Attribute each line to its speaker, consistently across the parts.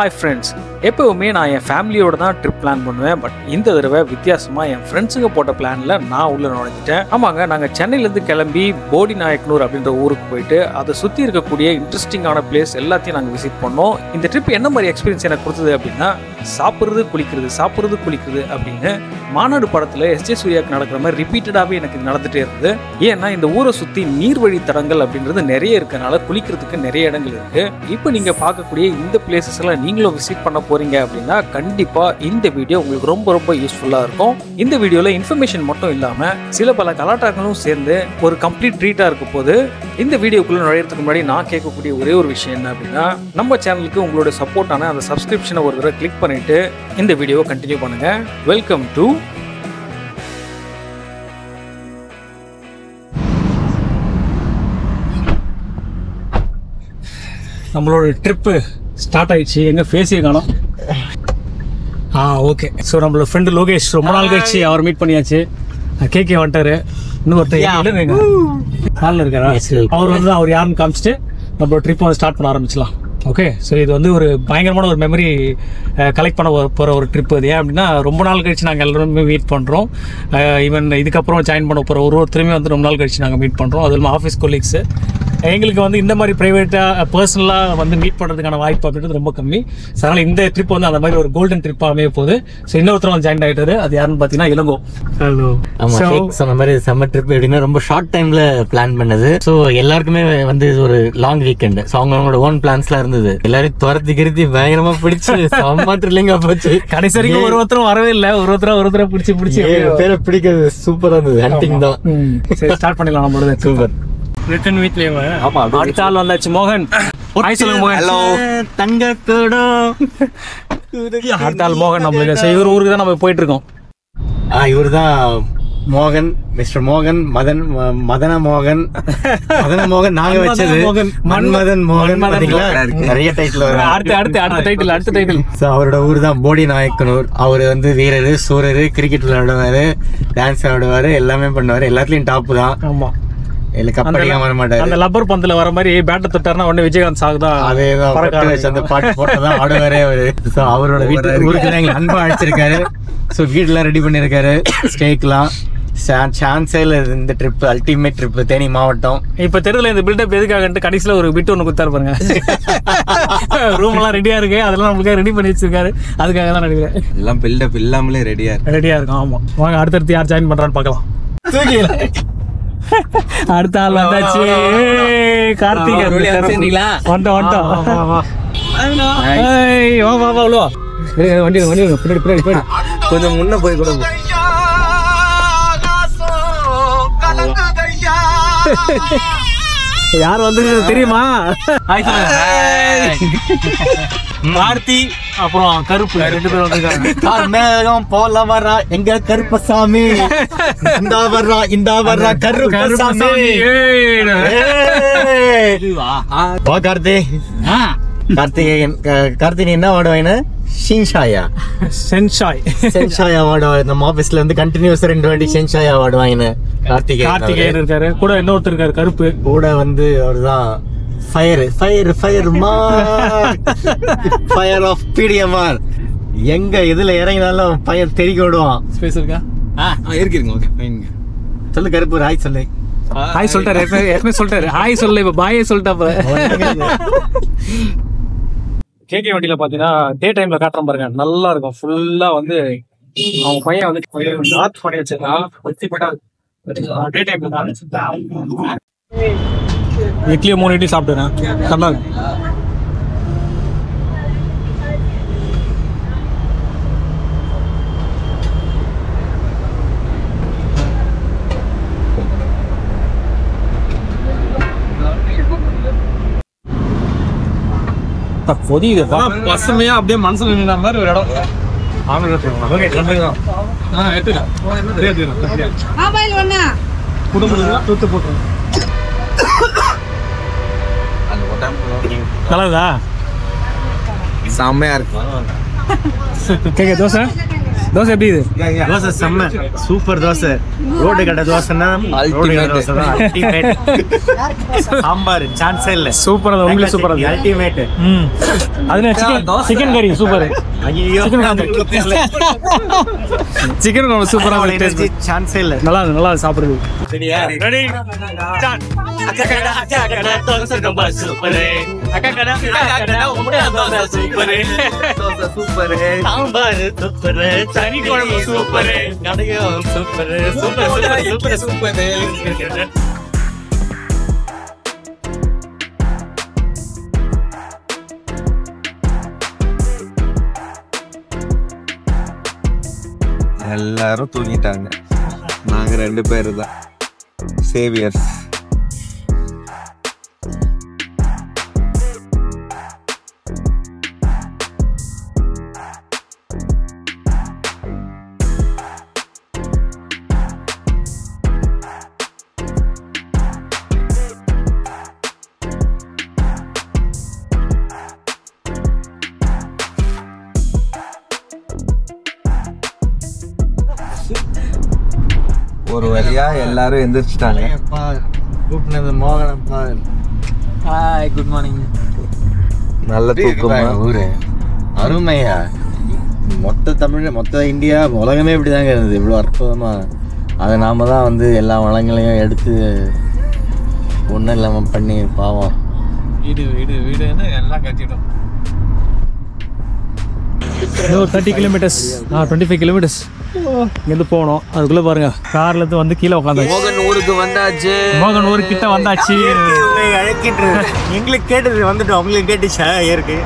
Speaker 1: Hi friends, எப்பவுமே நான் என் ஃபேமிலியோட தான் ட்ரிப் பிளான் பண்ணுவேன். பட் இந்த தடவை வித்தியாசமா என் ஃப்ரெண்ட்ஸுங்க போட்ட பிளான்ல நான் உள்ள நுழைஞ்சிட்டேன். ஆமாங்க, நாங்க சென்னையிலேருந்து கிளம்பி போடி நாயக்கனூர் அப்படின்ற ஊருக்கு போயிட்டு அதை சுற்றி இருக்கக்கூடிய இன்ட்ரெஸ்டிங்கான பிளேஸ் எல்லாத்தையும் நாங்கள் விசிட் பண்ணோம். இந்த ட்ரிப் என்ன மாதிரி எக்ஸ்பீரியன்ஸ் எனக்கு கொடுத்தது அப்படின்னா, சாப்பிட்றது குளிக்கிறது அப்படின்னு மாநாடு படத்தில் எஸ்ஜே சூர்யாவுக்கு நடக்கிற மாதிரி ரிப்பீட்டடாகவே எனக்கு நடந்துகிட்டே இருந்தது. ஏன்னா இந்த ஊரை சுற்றி நீர்வழி தடங்கள் அப்படின்றது நிறைய இருக்கனால குளிக்கிறதுக்கு நிறைய இடங்கள் இருக்குது. இப்போ நீங்கள் பார்க்கக்கூடிய இந்த பிளேசஸ் எல்லாம் நீங்களும் விசிட் பண்ண போறீங்க அப்படின்னா கண்டிப்பா இந்த வீடியோ உங்களுக்கு ரொம்ப யூஸ்ஃபுல்லா இருக்கும். இந்த வீடியோல இன்ஃபர்மேஷன் மட்டும் இல்லாம சில பல கலாட்டாக்களும் சேர்ந்து ஒரு கம்ப்ளீட் ட்ரீட்டா இருக்க போது. இந்த வீடியோக்குள்ள நுழையறதுக்கு முன்னாடி நான் கேட்கக்கூடிய ஒரே ஒரு விஷயம் என்ன அப்படின்னா, நம்ம சேனலுக்கு உங்களோட சப்போர்ட்டான அந்த சப்ஸ்கிரிப்ஷனை ஒரு தடவை கிளிக் பண்ணிட்டு இந்த வீடியோவை கண்டினியூ பண்ணுங்க. வெல்கம் டு நம்மளோட ட்ரிப்பு ஸ்டார்ட் ஆயிடுச்சு. எங்க ஃபேஸே காணோம். ஓகே. ஸோ நம்மளோட ஃப்ரெண்டு லோகேஷ் ரொம்ப நாள் கழிச்சு அவர் மீட் பண்ணியாச்சு. கேகே வந்துட்டாரு. இன்னும் ஒருத்தர் காலில் இருக்காரா? அவர் யாருன்னு காமிச்சிட்டு நம்மளோட ட்ரிப் வந்து ஸ்டார்ட் பண்ண ஆரம்பிச்சலாம். ஓகே. ஸோ இது வந்து ஒரு பயங்கரமான ஒரு மெமரி கலெக்ட் பண்ண போகிற ஒரு ட்ரிப். அது ஏன் அப்படின்னா, ரொம்ப நாள் கழிச்சு நாங்கள் எல்லாருமே மீட் பண்ணுறோம். ஈவன் இதுக்கப்புறம் ஜாயின் பண்ண போகிற ஒருத்தருமே வந்து ரொம்ப நாள் கழிச்சு நாங்கள் மீட் பண்ணுறோம். அது இல்லாமல் ஆஃபீஸ் கொலீக்ஸு. எங்களுக்கு வந்து இந்த மாதிரி ப்ரைவேட்டாக பர்சனலாக வந்து மீட் பண்ணுறதுக்கான வாய்ப்பு அப்படின்றது ரொம்ப கம்மி. ஸோ அதனால் இந்த ட்ரிப் வந்து அந்த மாதிரி ஒரு கோல்டன் ட்ரிப்பாக அமைய போகுது. ஸோ இன்னொருத்தர் வந்து ஜாயின் ஆகிட்டாரு. அது யாருன்னு பார்த்தீங்கன்னா இளங்கோ.
Speaker 2: ஹலோ. சொன்ன மாதிரி சம்மர் ட்ரிப் எப்படின்னா ரொம்ப ஷார்ட் டைமில் பிளான் பண்ணது. ஸோ எல்லாருக்குமே வந்து ஒரு லாங் வீக்கெண்டு. ஸோ அவங்களோட ஓன் பிளான்ஸ்லாம் இருந்தது. எல்லாரும் துரத்தி பயங்கரமாக பிடிச்சி சம்மர் த்ரில்லிங்கா போச்சு.
Speaker 1: கடைசி வரைக்கும் ஒருத்தரும் வரவே இல்லை. ஒருத்தரை பிடிச்சி
Speaker 2: பேரை பிடிக்கிறது சூப்பராக இருந்தது. ஹண்டிங் தான்.
Speaker 1: ஸ்டார்ட் பண்ணிடலாம் நம்மளோட. சூப்பர். ரிட்டன் வீட்லயே. ஆமா, அடுத்த ஆள் வந்தாச்சு. மோகன். ஹாய் சொல்லுங்க மோகன்.
Speaker 2: ஹலோ. தங்க கூட
Speaker 1: அடுத்த ஆள் மோகன். நம்மளுக்கு இவர் ஊருக்கு தான் நம்ம போயிட்டு இருக்கோம்.
Speaker 2: இவர் தான் மோகன், மிஸ்டர் மோகன், மதன மோகன். நாங்க வச்சது மன்மதன் மோகன். நிறைய டைட்டில் வரும்.
Speaker 1: அடுத்த டைட்டில்.
Speaker 2: அவரோட ஊர் தான் போடி நாயக்கனூர். அவரு வந்து வீரரு, சூரரு, கிரிக்கெட் விளையாடுவாரு, டான்ஸ் ஆடுவாரு, எல்லாமே பண்ணுவாரு. எல்லாத்துலயும் டாப் தான்.
Speaker 1: ஆமா.
Speaker 2: வர மாட்டாரு.
Speaker 1: அந்த லப்பர் பந்துல வர மாதிரி பேட்டை தொட்டாருன்னா உடனே விஜயகாந்த் சாகுதான்.
Speaker 2: அதேதான். அந்த பாட்டு போட்டதான் ஆடுவாரே அவரு. அவரோட வீட்டு ஊருக்கு தான் எங்களை அன்பா அழைச்சிருக்காரு. ஸோ வீடெல்லாம் ரெடி பண்ணிருக்காரு. ஸ்டேக்கெல்லாம் சான்ஸே இல்லை. இந்த ட்ரிப் அல்டிமேட் ட்ரிப். தேனி மாவட்டம்.
Speaker 1: இப்ப தெருவில் இந்த பில்டப் எதுக்காகன்ட்டு கடைசியில் ஒரு பிட் ஒன்று கொடுத்தாரு பாருங்க. ரூம் எல்லாம் ரெடியா இருக்கு. அதெல்லாம் நம்மளுக்காக ரெடி பண்ணி வச்சிருக்காரு. அதுக்காக தான் நினைக்கிறேன்.
Speaker 2: எல்லாம் பில்டப் இல்லாமலே ரெடியா இருக்கும்.
Speaker 1: ஆமா, வாங்க அடுத்தடுத்து யார் ஜாயின் பண்றான்னு பார்க்கலாம். அடுத்த ஆள் வந்தாச்சு. கார்த்திக் வண்டி
Speaker 2: கொஞ்சம் முன்ன போய் கூட.
Speaker 1: யார் வந்து தெரியுமா? கார்த்தி அப்புறம் கருப்பு ரெண்டு பேரும் வந்திருக்காங்க.
Speaker 2: மேகம் போல வர்றா எங்க கருப்பசாமி. இந்த வர்றா கருப்பசாமி. கார்த்திக் என்ன வாடுவாயின்னு சென்ஷாய் அவார்டு நம்ம ஆபீஸ்ல வந்து கண்டினியூஸ் 2 வாட்டி சென்ஷாய் அவார்டு வாங்கின
Speaker 1: கார்த்திகேயன் இருக்காரு. கூட இன்னொருத்தர் இருக்காரு கருப்பு.
Speaker 2: கூட வந்து அவர்தான் ஃபயர் ஆஃப் பிடிஎம்ஆர். எங்க இதுல இறங்கினாலும் ஃபயர் தெறிக்க விடுவான். ஸ்பேஸ் இருக்கா? இருக்கீங்க. ஓகே, சொல்லு கருப்பு. ஹாய் சொல்லு.
Speaker 1: ஹாய் சொல்லிட்டாரு. ஏற்கனவே சொல்லிட்டாரு. ஹாய் சொல்லு. இப்ப பாயே சொல்லிட்டா. கேகே வண்டியில பாத்தீங்கன்னா டே டைம்ல காட்டுறோம் பாருங்க. நல்லா இருக்கும். ஃபுல்லா வந்து அவங்க பையன் வந்து பண்ணி வச்சிருக்கான். டே டைம்ல இட்லியை 3 இட்லி சாப்பிட்டுறேன். நல்லா இருக்கு. பொதியுது பசுமையா. அப்படியே மனசுல நின்ற மாதிரி ஒரு இடம். நல்லாதா?
Speaker 2: செம்மையா இருக்கு.
Speaker 1: தோசை தோசை எப்படி இது?
Speaker 2: தோசை செம்ம சூப்பர் தோசை. ரோடு கடை தோசைன்னா ரோடு கடை தோசை தான் அல்டிமேட். சாம்பார் சான்ஸே இல்ல.
Speaker 1: சூப்பரா இருக்கு. உங்களுக்கு சூப்பரா இருக்கு.
Speaker 2: அல்டிமேட்.
Speaker 1: அதுல சிக்கன் கறி சூப்பர்.
Speaker 2: ஐயோ
Speaker 1: சிக்கன் குழம்பு சூப்பரா இருக்கு.
Speaker 2: சான்ஸே இல்ல.
Speaker 1: நல்லா சாப்பிடுது.
Speaker 2: சரியா? Ready start. அக்கா கடை தோசை ரொம்ப சூப்பர். அக்கா கடை dosa super. Dosa super. Sambar super. சனி குழம்பு சூப்பர். கடையும் சூப்பர். Super super.
Speaker 3: எல்லாரும் தூங்கிட்டாங்க. நாங்க 2 பேர் தான் சேவியர்ஸ். ஒரு வழியா எல்லாரும் எந்திரிச்சிட்டாங்க.
Speaker 2: கூப்பினது மோகனம் பால். Hi good morning.
Speaker 3: நல்ல தூக்கமா
Speaker 2: ஊரு அருமையா. மொத்த தமிழ் மொத்த இந்தியா உலகமே இப்படிதாங்க இருந்தது. இவ்வளோ அற்புதமா அதை நாம தான் வந்து எல்லா வளங்களையும் எடுத்து ஒன்றும் இல்லாமல் பண்ணி பாவம்.
Speaker 1: வீடுன்னு எல்லாம் கட்டிட்டோம். 30 கிலோமீட்டர்ஸ் 25 கிலோமீட்டர்ஸ் இங்கேருந்து போகணும். அதுக்குள்ளே பாருங்க கார்லேருந்து வந்து கீழே உட்காந்து
Speaker 3: மோகன் ஊருக்கு வந்தாச்சு.
Speaker 1: மோகன் ஊருக்கு கிட்ட வந்தாச்சு.
Speaker 2: அழைக்கிட்டு எங்களுக்கு கேட்டது வந்துட்டு உங்களுக்கு கேட்டுச்சா? இயற்கை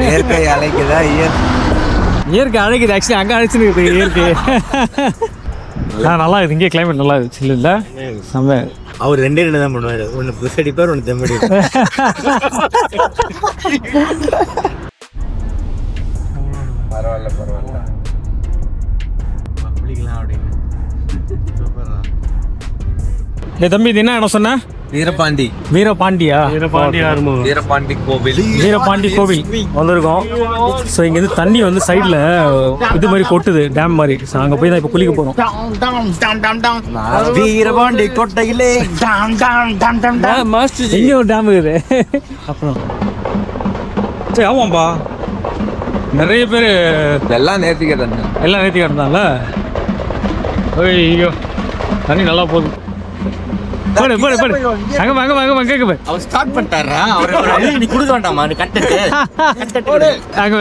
Speaker 3: இயற்கை அழைக்குதா?
Speaker 1: இயற்கை அழைக்குது. ஆக்சுவலி அங்கே அழைச்சின்னு இருக்குது இயற்கை. நல்லா இருக்குது. இங்கே கிளைமேட் நல்லா இருந்துச்சு இல்லை? நம்ம
Speaker 2: அவர் 2 தான் பண்ணுவார். ஒன்று புதுசு அடிப்பார், ஒன்று தெம்படி.
Speaker 3: பரவாயில்ல
Speaker 2: அப்படிக்கலாம் அப்படின்னு.
Speaker 1: தம்பி இது என்ன இடம் சொன்ன?
Speaker 3: வீரபாண்டி.
Speaker 1: வீரபாண்டியா?
Speaker 3: வீரபாண்டி கோவில்.
Speaker 1: வீரபாண்டி கோவில் வந்திருக்கோம். ஸோ இங்கேருந்து தண்ணி வந்து சைடில் இது மாதிரி கொட்டுது, டேம் மாதிரி. ஸோ அங்கே போய் தான் இப்போ குளிக்க போகிறோம்.
Speaker 2: வீரபாண்டி கோட்டையிலே
Speaker 1: இங்கே ஒரு டேம் இருக்குது. அப்புறம் சரி ஆமாம்பா நிறைய பேர்
Speaker 3: எல்லாம் நேர்த்திக்கிறேன்.
Speaker 1: எல்லாம் நேர்த்தி காட்டினால ஐயோ தண்ணி நல்லா போகுது. போடு போடு போடு. அங்கே வாங்க வாங்க வாங்க கேட்க போய்
Speaker 2: அவர் ஸ்டார்ட் பண்ணிட்டாரா? அவர் நீ கொடுக்க வேண்டாமா கண்டென்ட்?
Speaker 1: அங்கே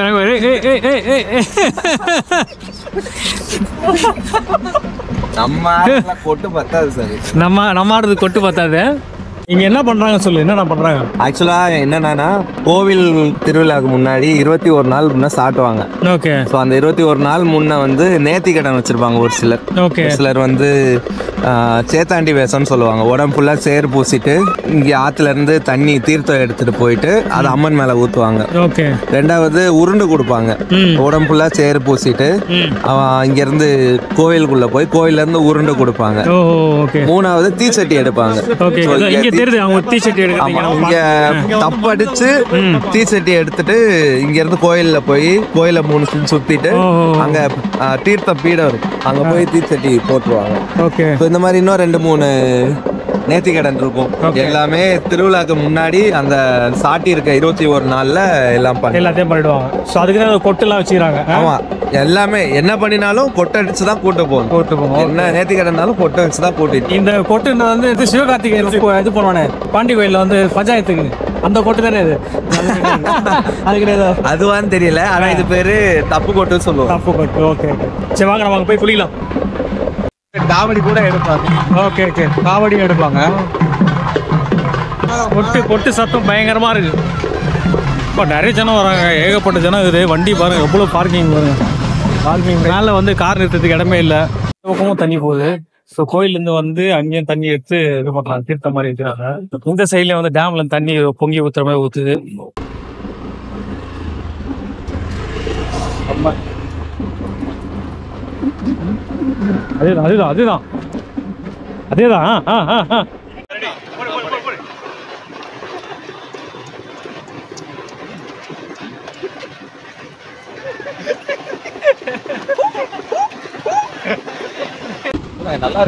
Speaker 3: நம்ம கொட்டு பத்தாது சார்.
Speaker 1: நம்ம ஆடுறது கொட்டு பத்தாது. இங்க என்ன பண்றாங்க சொல்லு, என்னென்ன பண்றாங்க?
Speaker 3: ஆக்சுவலா என்னன்னா கோவில் திருவிழாக்கு முன்னாடி 21 நாள் முன்ன சாட்டுவாங்க.
Speaker 1: ஓகே.
Speaker 3: ஸோ அந்த 21 நாள் முன்ன வந்து நேர்த்தி கடன் வச்சிருப்பாங்க ஒரு சிலர்.
Speaker 1: ஓகே.
Speaker 3: சிலர் வந்து சேத்தாண்டி வேஷம்னு சொல்லுவாங்க. உடம்பு ஃபுல்லா சேர் பூசிட்டு இங்கே ஆத்துல இருந்து தண்ணி தீர்த்தம் எடுத்துட்டு போயிட்டு அதை அம்மன் மேல ஊத்துவாங்க.
Speaker 1: ஓகே.
Speaker 3: ரெண்டாவது உருண்டு கொடுப்பாங்க. உடம்பு ஃபுல்லா சேர் பூசிட்டு இங்க இருந்து கோவிலுக்குள்ள போய் கோவில்ல இருந்து உருண்டு கொடுப்பாங்க. மூணாவது தீச்சட்டி எடுப்பாங்க. இங்க தப்படிச்சு தீச்சட்டி எடுத்துட்டு இங்க இருந்து கோயில்ல போய் கோயில 3 சுத்திட்டு அங்க தீர்த்த பீடம் இருக்கும், அங்க போய் தீச்சட்டி போட்டுருவாங்க. இந்த மாதிரி இன்னும் 2-3 நேர்த்தி கடன் இருக்கும். எல்லாமே திருவிழாக்கு முன்னாடி அந்த சாட்டி இருக்க 21 நாள்ல எல்லாத்தையும்
Speaker 1: பண்ணிடுவாங்க. ஸோ அதுக்கு தான் கொட்டு எல்லாம் வச்சுக்கிறாங்க.
Speaker 3: ஆமா, எல்லாமே என்ன பண்ணினாலும் கொட்டை அடிச்சு தான் கூட்ட போகும். என்ன நேர்த்தி கடனாலும் கொட்டை வச்சு தான் கூட்டிட்டு.
Speaker 1: இந்த கொட்டு வந்து சிவகார்த்திகேயன் இது பண்ணுவானே பாண்டி கோயில்ல வந்து பஞ்சாயத்துக்கு, அந்த கொட்டு தானே இது? அது கிடையாது.
Speaker 3: அதுவான்னு தெரியல, ஆனா இது பேரு தப்பு கொட்டுன்னு சொல்லுவோம்.
Speaker 1: தப்பு கொட்டு. ஓகே. சரி வாங்க நம்ம போய் குளிக்கலாம்.
Speaker 3: காவடி கூட எடுப்பாங்க.
Speaker 1: Okay okay. காவடியும் எடுப்பாங்க. கொட்டு சத்தம் பயங்கரமா இருக்கு. இப்போ நிறைய ஜனம் வராங்க, ஏகப்பட்ட ஜனம் இருக்குது. வண்டி பாருங்க எவ்வளோ பார்க்கிங் பாருங்க. பார்க்கிங் மேலே வந்து கார் நிறுத்தத்துக்கு இடமே இல்லை. பக்கமும் தண்ணி போகுது. ஸோ கோயிலேருந்து வந்து அங்கேயும் தண்ணி எடுத்து இது பண்ணலாம், தீர்த்த மாதிரி இருக்கிறாங்க. இந்த சைட்லேயும் வந்து டேம்ல தண்ணி பொங்கி ஊற்றுற மாதிரி ஊற்றுது. அதேதான் அதேதான் அதேதான் அதேதான்.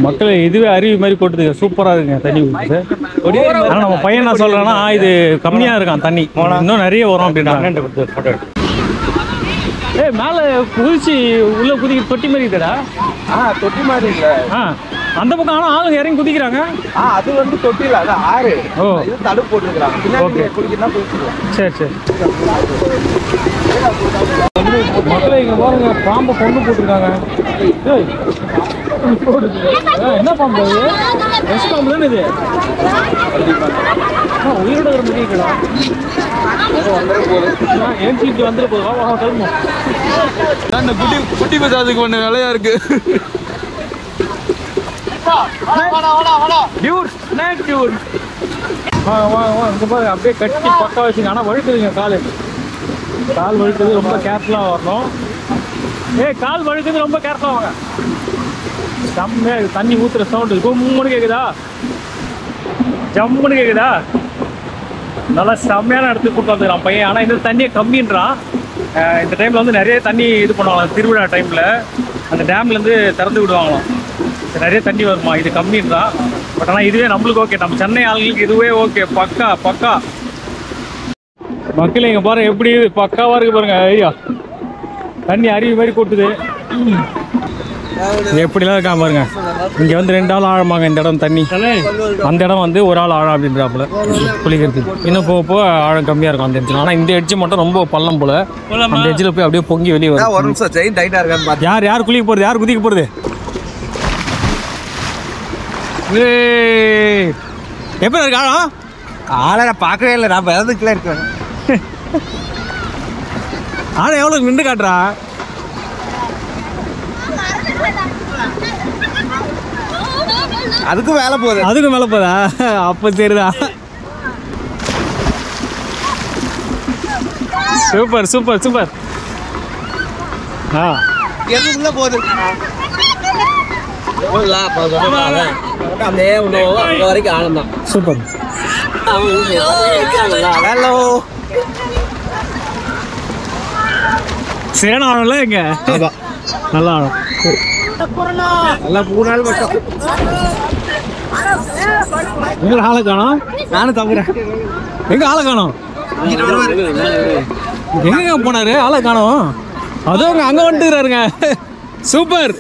Speaker 1: மக்கள் இதுவே அருவி மாதிரி கொட்டுது, சூப்பரா இருக்குங்க தண்ணி ஊற்றுது. ஆனா நம்ம பையன் என்ன சொல்றான்னா இது கம்மியா இருக்கான் தண்ணி, இன்னும் நிறைய வரும் அப்படின்றாங்க. ஏய் மேல குதிச்சு உள்ள குதிக்க தொட்டி மாதிரி இருக்குடா.
Speaker 3: தொட்டி மாதிரி இல்ல.
Speaker 1: அந்த பக்கம் ஆனா ஆளுங்க இறங்கி குதிக்கிறாங்க.
Speaker 3: அது வந்து தொட்டில, அது ஆறு.
Speaker 1: ஓ
Speaker 3: இது தடுப்பு போட்டுருக்காங்க. ஓகே, குடிக்கிறனா குடிச்சிடலாம்.
Speaker 1: சரி சரி. மக்களை இங்க பாருங்க, பாம்பை கொண்டு போட்டுருக்காங்க. என்ன பாம்பு இது? ரெஸ்ட் பாம்பு தானே இது? உயிரோட ஒரு முடியல. ஏன்சிட்டு வந்துட போகுது. வா வா கிளம்பும்.
Speaker 3: அந்த குட்டி பசாதுக்கு ஒன்று வேலையா இருக்கு.
Speaker 1: அப்படியே கட்டி பக்கா வச்சுங்க. ஆனால் வழுக்குதுங்க கால் வழுக்குது, ரொம்ப கேர்ஃபுல்லாக வரணும். கால் வழுக்குது, ரொம்ப கேர்ஃபுல்லாக வாங்க. செம்மையாக தண்ணி ஊற்றுற சவுண்டு கும்முன்னு கேட்குதா, ஜம்முன்னு கேட்குதா. நல்லா செம்மையான இடத்துக்கு கூப்பிட்டு வந்துக்கிறான் பையன். ஆனால் இந்த தண்ணியை கம்மின்றான். இந்த டைமில் வந்து நிறைய தண்ணி இது பண்ணுவாங்களாம், திருவிழா டைமில் அந்த டேம்லேருந்து திறந்து விடுவாங்களாம். நிறைய தண்ணி வருமா, இது கம்மின்றான். பட் ஆனால் இதுவே நம்மளுக்கு ஓகே, நம்ம சென்னை ஆளுங்களுக்கு இதுவே ஓகே, பக்கா பக்கா. மக்கள் இங்கே பாருங்க எப்படி பக்காவாக இருக்கு பாருங்க ஐயா. தண்ணி அருவி மாதிரி கொட்டுது. எப்படிலாம் இருக்கா பாருங்க. இங்கே வந்து 2 ஆள் ஆழமாங்க இந்த இடம் தண்ணி. அந்த இடம் வந்து ஒரு ஆள் ஆழம் அப்படின்றாப்புல குளிக்கிறதுக்கு. இன்னும் போக ஆழம் கம்மியாக இருக்கும் அந்த எட்ஜில். ஆனால் இந்த எட்ஜு மட்டும் ரொம்ப பள்ளம் போல. அந்த எட்ஜில் போய் அப்படியே பொங்கி வெளியே வரும்.
Speaker 3: ஒரு நிமிஷம் செயின் டைட்டாக இருக்கான்னு
Speaker 1: யார் குளிக்க போகிறது, யார் குதிக்க போகிறது? எப்படி இருக்கு ஆழம்?
Speaker 3: ஆளை நான் பார்க்கவே இல்லை, நான் பிறந்துக்குள்ள இருக்கேன்.
Speaker 1: ஆழம் எவ்வளோ நின்று காட்டுறா?
Speaker 3: அதுக்கும் மேலே போகுதா?
Speaker 1: அப்போ சரிதான். Super super super.
Speaker 3: எதுக்குள்ள போகுது? வரைக்கும் ஆனந்தம்.
Speaker 1: சூப்பர்.
Speaker 3: ஹலோ.
Speaker 1: சரியான ஆழம்ல இங்க. நல்லா ஆழம்.
Speaker 3: நல்லா 3 நாள் மட்டும்.
Speaker 1: எங்க ஆளை காணோம்?
Speaker 3: நானும் தம்புறேன்.
Speaker 1: எங்க ஆளை காணோம்? எங்க போனாரு? ஆளை காணோம். அதுவும் அங்க வந்துட்டுறாருங்க. சூப்பர்.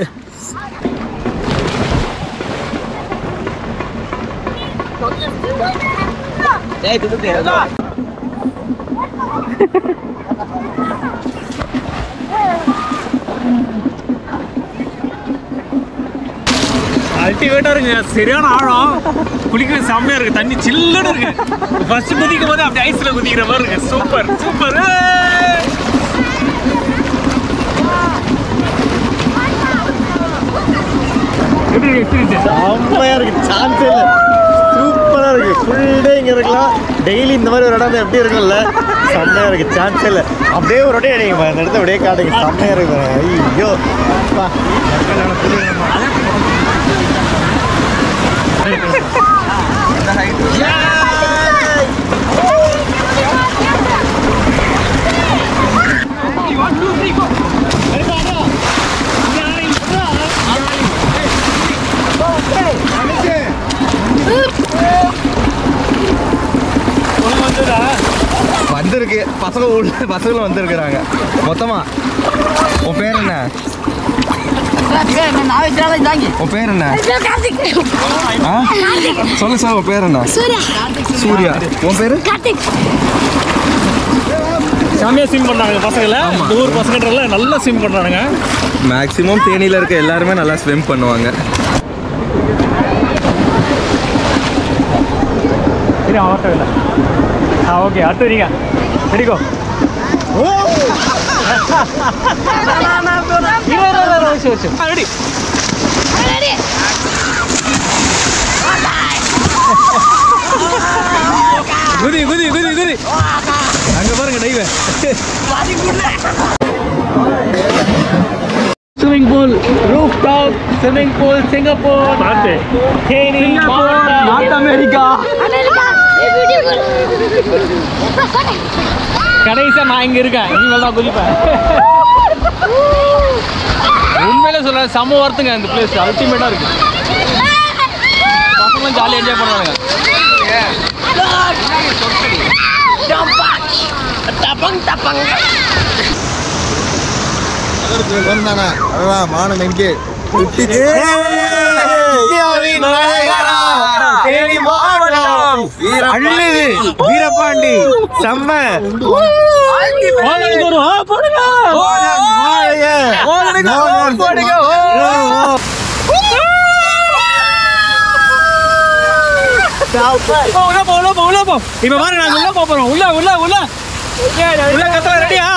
Speaker 1: அல்டிமேட்டா இருக்கு, சரியான ஆழம். குளிக்கிறது செம்மையா இருக்கு, தண்ணி சில்லுன்னு இருக்கு. ஃபர்ஸ்ட் குதிக்கும் போது அப்படி ஐஸ்ல குதிக்கிற மாதிரி இருக்கு. Super super. எப்படி எக்ஸ்பீரியன்ஸ்?
Speaker 2: செம்மையா இருக்கு, சான்ஸே இல்லை. சூப்பரா இருக்கு. ஃபுல் டே இங்க இருக்கலாம். டெய்லி இந்த மாதிரி ஒரு இடம் எப்படி இருக்கும்ல, செம்மையா இருக்கு, சான்ஸே இல்லை. அப்படியே ஒரு வாட்டி நீங்க இந்த இடத்த அப்படியே காட்டுங்க, செம்மையா இருக்கு. ஐயோ
Speaker 3: வந்திருக்கு பசங்களும் வந்திருக்கிறாங்க மொத்தமா. உன் பேர் என்ன? உன் பேர் என்ன? சொல்லு சார், உன் பேர் என்ன? சூர்யா. உன் பேரு?
Speaker 1: செம்மையா ஸ்விம் பண்றாங்க பசங்கள. இந்த ஊர் பசங்கன்றல நல்லா ஸ்விம் பண்றாங்க.
Speaker 3: மேக்ஸிமம் தேனியில இருக்க எல்லாருமே நல்லா ஸ்விம் பண்ணுவாங்க.
Speaker 1: சரி ஆகட்டும் இல்லை. ஓகே அடுத்து வரீங்க ரெடிக்கோ. ரெடி குதி குதி குதி குதி. அங்க பாருங்க dive. Swimming pool, roof top swimming pool, Singapore, north America. கடைசியா நான் இங்க இருக்கேன், இனிமேல் தான் குதிப்பேன். உண்மையிலே சொல்ல செம்ம வருத்துங்க, இந்த பிளேஸ் அல்டிமேட்டா இருக்கு. பசங்களும் ஜாலியாக என்ஜாய் பண்ணுவாங்க.
Speaker 3: மானம் எங்கே வீரபாண்டி செம்ம
Speaker 1: இப்ப பாரு நாங்க உள்ள போறோம். உள்ள கத்த ரெடியா?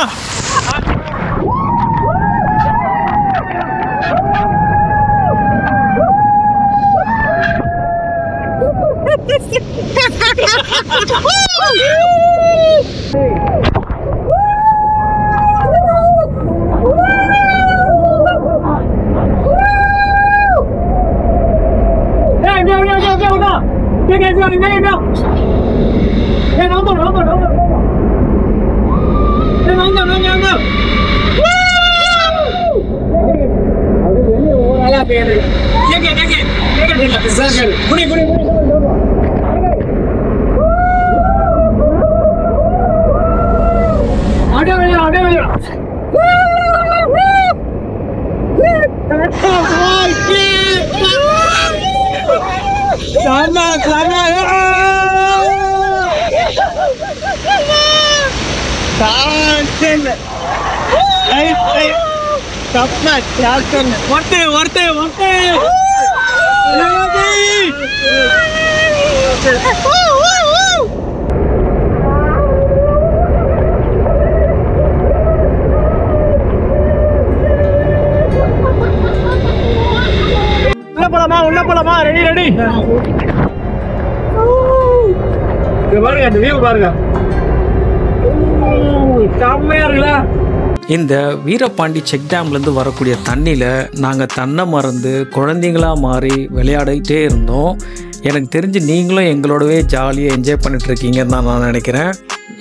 Speaker 1: உள்ள போலாமா? ரெடி பாருங்க, அந்த வியூ பாருங்க, செம்மையா இருக்குல்ல. இந்த வீரபாண்டி செக் டேம்லேருந்து வரக்கூடிய தண்ணியில் நாங்கள் தன்னை மறந்து குழந்தைங்களா மாறி விளையாடிட்டே இருந்தோம். எனக்கு தெரிஞ்சு நீங்களும் எங்களோடவே ஜாலியாக என்ஜாய் பண்ணிட்டுருக்கீங்கன்னு தான் நான் நினைக்கிறேன்.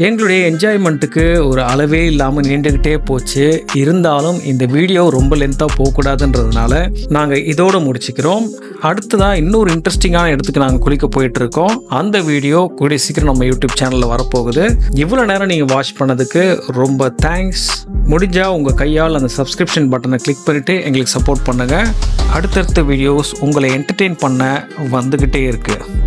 Speaker 1: எங்களுடைய என்ஜாய்மெண்ட்டுக்கு ஒரு அளவே இல்லாமல் நீண்டுக்கிட்டே போச்சு. இருந்தாலும் இந்த வீடியோ ரொம்ப லென்த்தாக போகக்கூடாதுன்றதுனால நாங்கள் இதோடு முடிச்சுக்கிறோம். அடுத்ததாக இன்னொரு இன்ட்ரெஸ்டிங்கான இடத்துக்கு நாங்கள் குளிக்க போயிட்டுருக்கோம். அந்த வீடியோ கூடிய சீக்கிரம் நம்ம யூடியூப் சேனலில் வரப்போகுது. இவ்வளோ நேரம் நீங்கள் வாட்ச் பண்ணதுக்கு ரொம்ப தேங்க்ஸ். முடிஞ்சால் உங்கள் கையால் அந்த சப்ஸ்கிரிப்ஷன் பட்டனை கிளிக் பண்ணிவிட்டு எங்களுக்கு சப்போர்ட் பண்ணுங்கள். அடுத்தடுத்த வீடியோஸ் உங்களை என்டர்டெயின் பண்ண வந்துக்கிட்டே இருக்குது.